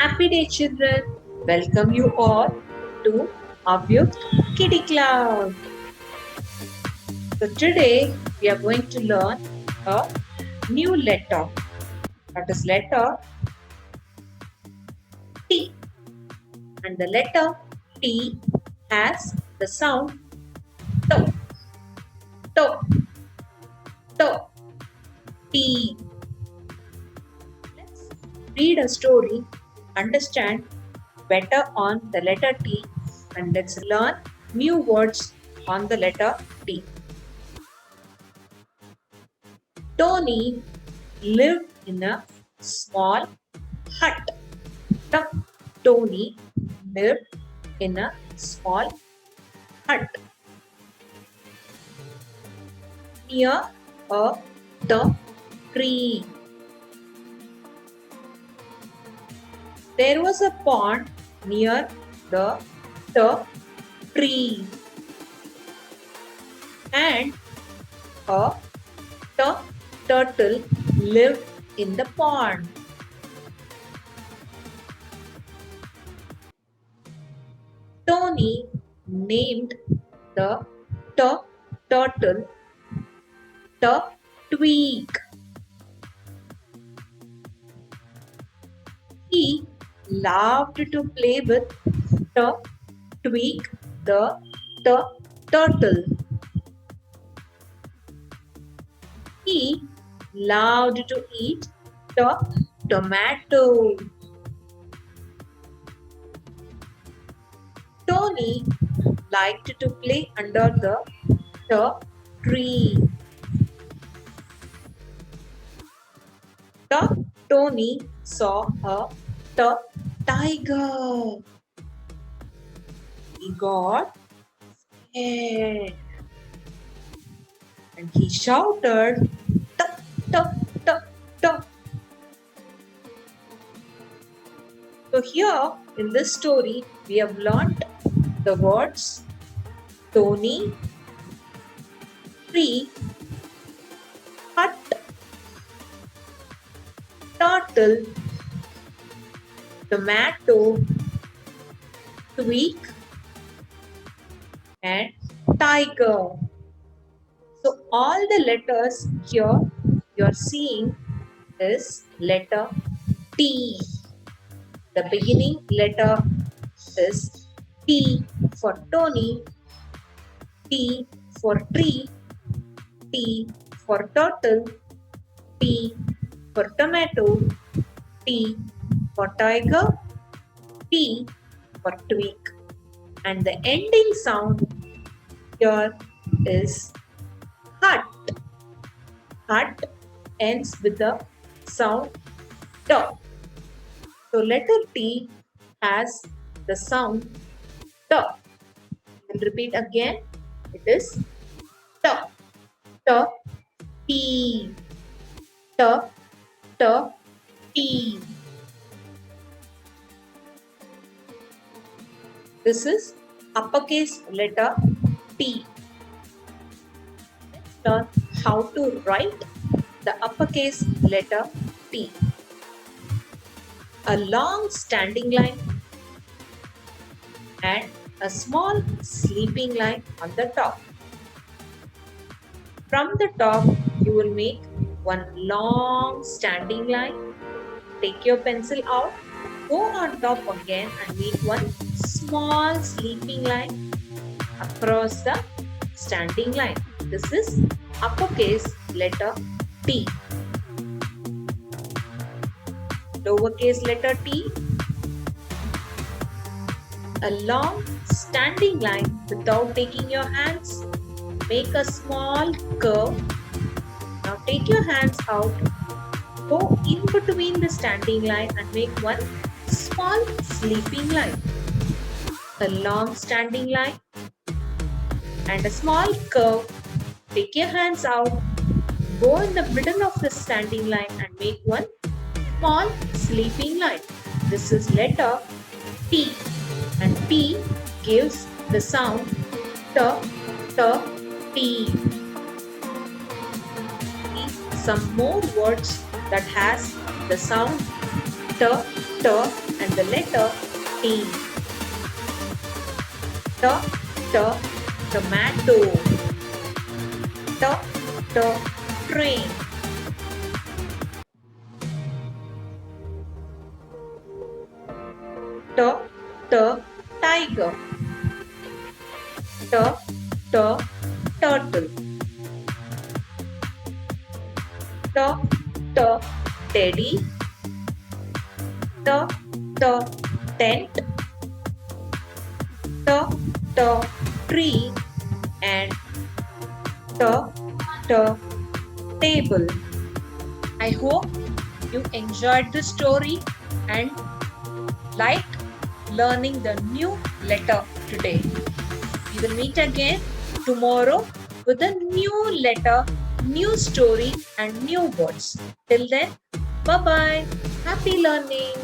Happy day, children! Welcome you all to Avyukt Kiddie Club. So today we are going to learn a new letter. That is letter T. And the letter T has the sound T. T. T. T. Let's read a story, understand better on the letter T, and let's learn new words on the letter T. Tony lived in a small hut. Tony lived in a small hut near a tree. There was a pond near the tree, and a turtle lived in the pond. Tony named the turtle Tweak. He loved to play with Tweak the turtle. He loved to eat tomato. Tony liked to play under the tree. Tony saw a tiger. He got scared and he shouted, "Tuck, tuck, tuck, tuck." So here in this story, we have learnt the words Tony, tree, hut, turtle, tomato, tweak, and tiger. So all the letters here you are seeing is letter T. The beginning letter is T for Tony, T for tree, T for turtle, T for tomato, T for tiger, T for tweak. And the ending sound here is hut. Hut ends with the sound T. So letter T has the sound T. We'll repeat again. It is T. T. T. T. T. T. This is uppercase letter T. Let's learn how to write the uppercase letter T. A long standing line and a small sleeping line on the top. From the top, you will make one long standing line. Take your pencil out, go on top again and make one small sleeping line across the standing line. This is uppercase letter T. Lowercase letter T. A long standing line without taking your hands. Make a small curve. Now take your hands out. Go in between the standing line and make one small sleeping line. A long standing line and a small curve. Take your hands out. Go in the middle of the standing line and make one small sleeping line. This is letter T, and T gives the sound T, T, T. Some more words that has the sound T, T and the letter T. T, T, tomato. T, T, train. T, T, tiger. T, T, turtle. T, T, teddy. T, T, tent. T, T, tree. And T, T, table. I hope you enjoyed this story and liked learning the new letter today. We will meet again tomorrow with a new letter, new story and new words. Till then, bye-bye. Happy learning.